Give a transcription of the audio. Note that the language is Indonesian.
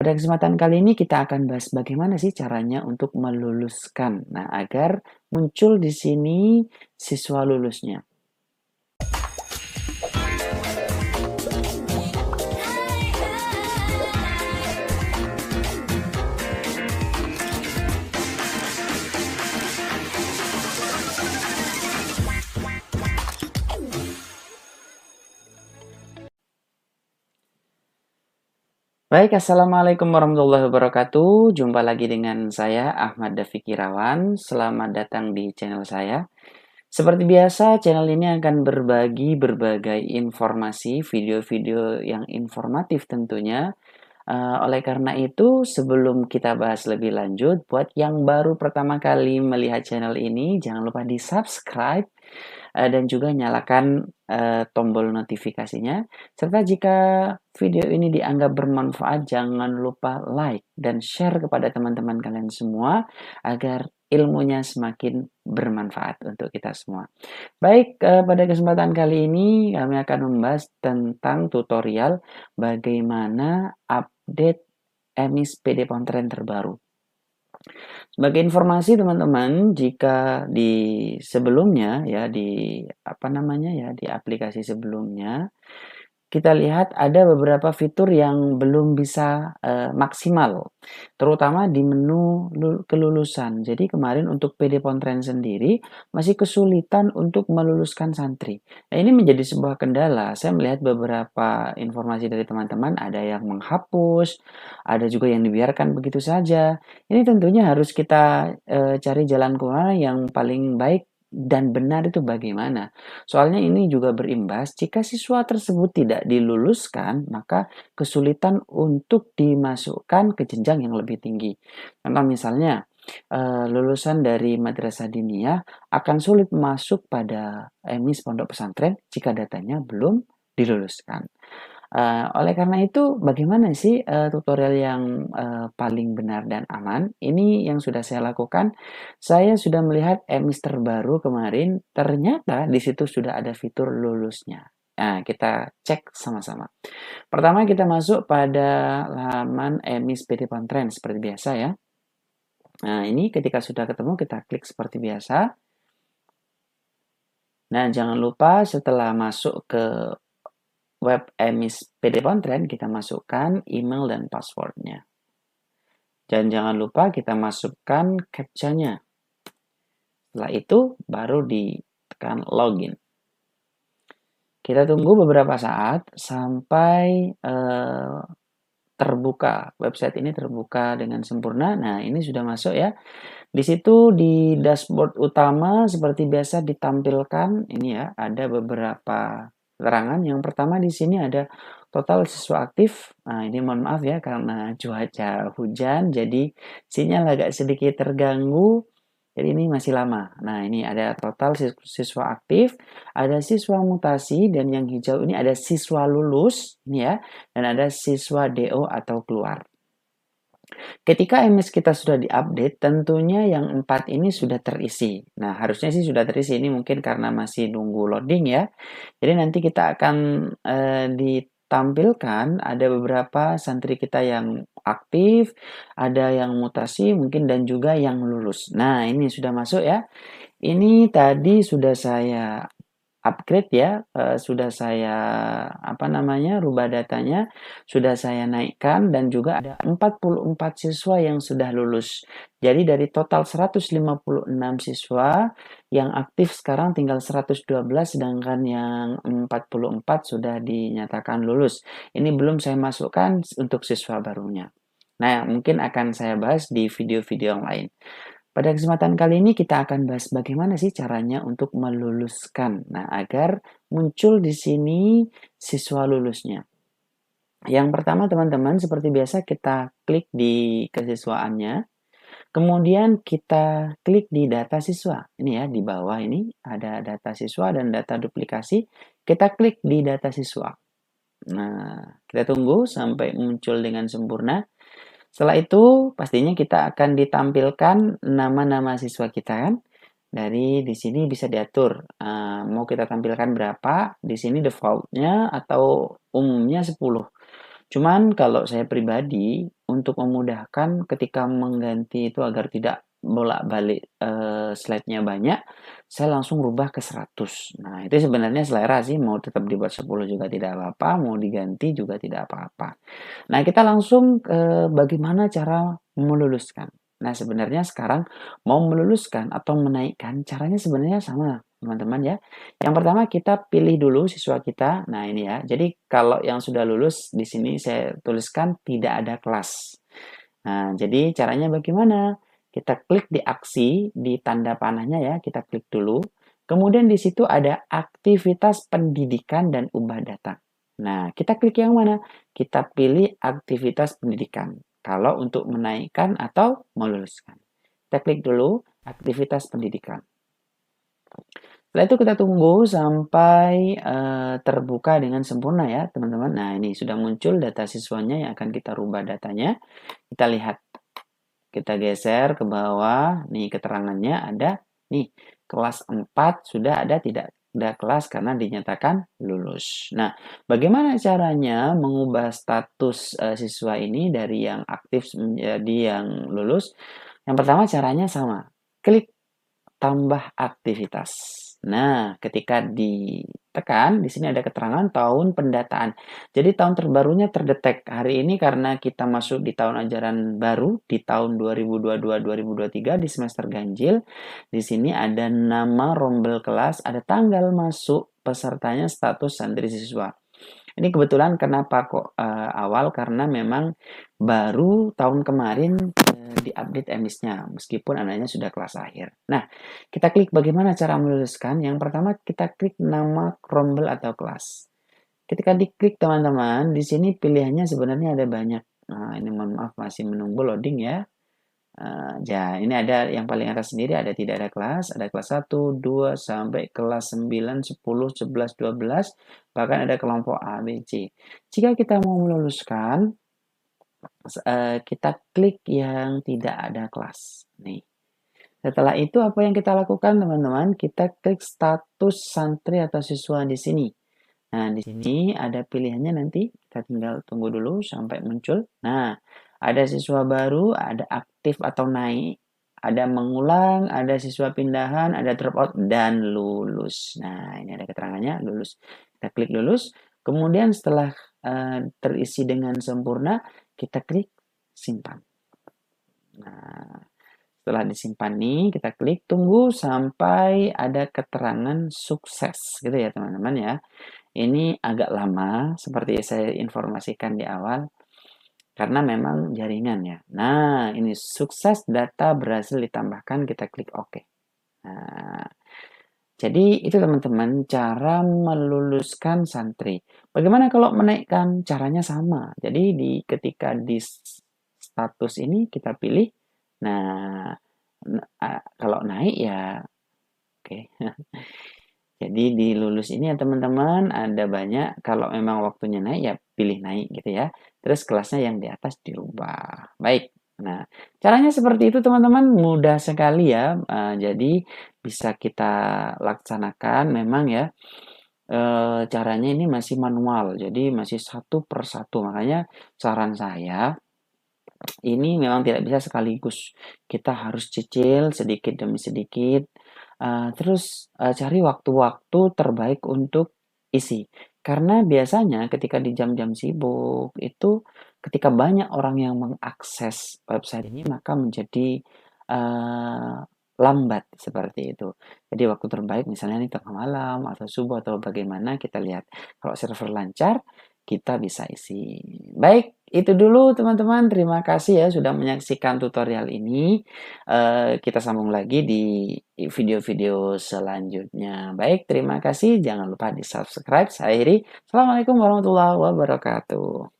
Pada kesempatan kali ini kita akan bahas bagaimana sih caranya untuk meluluskan. Nah, agar muncul di sini siswa lulusnya. Baik, Assalamualaikum warahmatullahi wabarakatuh. Jumpa lagi dengan saya, Ahmad Dafiq Irawan. Selamat datang di channel saya. Seperti biasa, channel ini akan berbagi berbagai informasi, video-video yang informatif tentunya. Oleh karena itu, sebelum kita bahas lebih lanjut, buat yang baru pertama kali melihat channel ini, jangan lupa di-subscribe dan juga nyalakan tombol notifikasinya. Serta jika video ini dianggap bermanfaat, jangan lupa like dan share kepada teman-teman kalian semua agar ilmunya semakin bermanfaat untuk kita semua. Baik, pada kesempatan kali ini kami akan membahas tentang tutorial bagaimana update emis PD Pontren terbaru. Sebagai informasi teman-teman, jika di sebelumnya ya di apa namanya ya, di aplikasi sebelumnya kita lihat ada beberapa fitur yang belum bisa maksimal, terutama di menu kelulusan. Jadi kemarin untuk PD Pontren sendiri masih kesulitan untuk meluluskan santri. Nah, ini menjadi sebuah kendala. Saya melihat beberapa informasi dari teman-teman, ada yang menghapus, ada juga yang dibiarkan begitu saja. Ini tentunya harus kita cari jalan keluar yang paling baik dan benar itu bagaimana. Soalnya ini juga berimbas jika siswa tersebut tidak diluluskan, maka kesulitan untuk dimasukkan ke jenjang yang lebih tinggi. Contoh misalnya, lulusan dari madrasah diniyah akan sulit masuk pada emis pondok pesantren jika datanya belum diluluskan. Oleh karena itu, bagaimana sih tutorial yang paling benar dan aman? Ini yang sudah saya lakukan. Saya sudah melihat emis terbaru kemarin, ternyata di situ sudah ada fitur lulusnya. Nah, kita cek sama-sama. Pertama kita masuk pada halaman emis PD Pontren seperti biasa ya. Nah, ini ketika sudah ketemu kita klik seperti biasa. Nah, jangan lupa setelah masuk ke web emis PD Pontren, kita masukkan email dan passwordnya. Dan jangan lupa kita masukkan captcha-nya. Setelah itu baru ditekan login. Kita tunggu beberapa saat sampai terbuka. Website ini terbuka dengan sempurna. Nah, ini sudah masuk ya. Di situ di dashboard utama seperti biasa ditampilkan ini ya, ada beberapa keterangan. Yang pertama di sini ada total siswa aktif. Nah, ini mohon maaf ya karena cuaca hujan jadi sinyal agak sedikit terganggu. Jadi ini masih lama. Nah, ini ada total siswa aktif, ada siswa mutasi dan yang hijau ini ada siswa lulus ini ya, dan ada siswa DO atau keluar. Ketika emis kita sudah diupdate, tentunya yang 4 ini sudah terisi. Nah, harusnya sih sudah terisi. Ini mungkin karena masih nunggu loading ya. Jadi nanti kita akan ditampilkan ada beberapa santri kita yang aktif, ada yang mutasi mungkin dan juga yang lulus. Nah, ini sudah masuk ya. Ini tadi sudah saya upgrade ya, sudah saya rubah datanya, sudah saya naikkan dan juga ada 44 siswa yang sudah lulus. Jadi dari total 156 siswa yang aktif sekarang tinggal 112 sedangkan yang 44 sudah dinyatakan lulus. Ini belum saya masukkan untuk siswa barunya. Nah, mungkin akan saya bahas di video-video yang lain. Pada kesempatan kali ini kita akan bahas bagaimana sih caranya untuk meluluskan. Nah, agar muncul di sini siswa lulusnya. Yang pertama teman-teman seperti biasa kita klik di kesiswaannya. Kemudian kita klik di data siswa. Ini ya di bawah ini ada data siswa dan data duplikasi. Kita klik di data siswa. Nah, kita tunggu sampai muncul dengan sempurna. Setelah itu pastinya kita akan ditampilkan nama-nama siswa kita kan. Dari di sini bisa diatur mau kita tampilkan berapa. Di sini defaultnya atau umumnya 10. Cuman kalau saya pribadi, untuk memudahkan ketika mengganti itu agar tidak bolak-balik, slide-nya banyak, saya langsung rubah ke 100. Nah, itu sebenarnya selera sih, mau tetap dibuat 10 juga tidak apa-apa, mau diganti juga tidak apa-apa. Nah, kita langsung ke bagaimana cara meluluskan. Nah, sebenarnya sekarang mau meluluskan atau menaikkan, caranya sebenarnya sama, teman-teman ya. Yang pertama kita pilih dulu siswa kita. Nah, ini ya. Jadi kalau yang sudah lulus di sini saya tuliskan tidak ada kelas. Nah, jadi caranya bagaimana? Kita klik di aksi, di tanda panahnya ya, kita klik dulu. Kemudian di situ ada aktivitas pendidikan dan ubah data. Nah, kita klik yang mana? Kita pilih aktivitas pendidikan. Kalau untuk menaikkan atau meluluskan. Kita klik dulu aktivitas pendidikan. Setelah itu kita tunggu sampai terbuka dengan sempurna ya teman-teman. Nah ini sudah muncul data siswanya yang akan kita rubah datanya. Kita lihat, kita geser ke bawah, nih keterangannya ada, nih kelas 4 sudah ada tidak ada kelas karena dinyatakan lulus. Nah bagaimana caranya mengubah status siswa ini dari yang aktif menjadi yang lulus? Yang pertama caranya sama, klik tambah aktivitas. Nah, ketika ditekan, di sini ada keterangan tahun pendataan. Jadi tahun terbarunya terdetek. Hari ini karena kita masuk di tahun ajaran baru, di tahun 2022-2023 di semester ganjil. Di sini ada nama rombel kelas, ada tanggal masuk pesertanya, status santri siswa. Ini kebetulan kenapa kok awal karena memang baru tahun kemarin diupdate emisnya meskipun anaknya sudah kelas akhir. Nah, kita klik bagaimana cara meluluskan. Yang pertama kita klik nama rombel atau kelas. Ketika diklik teman-teman, di sini pilihannya sebenarnya ada banyak. Nah, ini mohon maaf masih menunggu loading ya. Ya, ini ada yang paling atas sendiri ada tidak ada kelas, ada kelas 1, 2 sampai kelas 9, 10, 11, 12, bahkan ada kelompok A, B, C. Jika kita mau meluluskan, kita klik yang tidak ada kelas. Nih. Setelah itu apa yang kita lakukan teman-teman? Kita klik status santri atau siswa di sini. Nah, di sini ada pilihannya nanti, kita tinggal tunggu dulu sampai muncul. Nah, ada siswa baru, ada aktif atau naik, ada mengulang, ada siswa pindahan, ada dropout, dan lulus. Nah, ini ada keterangannya, lulus. Kita klik lulus, kemudian setelah terisi dengan sempurna, kita klik simpan. Nah, setelah disimpan nih, kita klik tunggu sampai ada keterangan sukses, gitu ya teman-teman ya. Ini agak lama, seperti saya informasikan di awal, karena memang jaringan ya. Nah, ini sukses data berhasil ditambahkan, kita klik OK. Nah, jadi itu teman-teman cara meluluskan santri. Bagaimana kalau menaikkan? Caranya sama. Jadi ketika di status ini kita pilih. Nah, kalau naik ya oke. Jadi di lulus ini ya teman-teman ada banyak, kalau memang waktunya naik ya pilih naik gitu ya. Terus kelasnya yang di atas dirubah. Baik. Nah, caranya seperti itu teman-teman, mudah sekali ya. Jadi bisa kita laksanakan memang ya. Caranya ini masih manual, jadi masih satu per satu. Makanya saran saya ini memang tidak bisa sekaligus. Kita harus cicil sedikit demi sedikit, terus cari waktu-waktu terbaik untuk isi. Karena biasanya ketika di jam-jam sibuk itu ketika banyak orang yang mengakses website ini maka menjadi lambat seperti itu. Jadi waktu terbaik misalnya ini tengah malam atau subuh atau bagaimana kita lihat. Kalau server lancar kita bisa isi. Baik, itu dulu teman-teman. Terima kasih ya sudah menyaksikan tutorial ini. Kita sambung lagi di video-video selanjutnya. Baik, terima kasih. Jangan lupa di subscribe. Saya Iri. Assalamualaikum warahmatullahi wabarakatuh.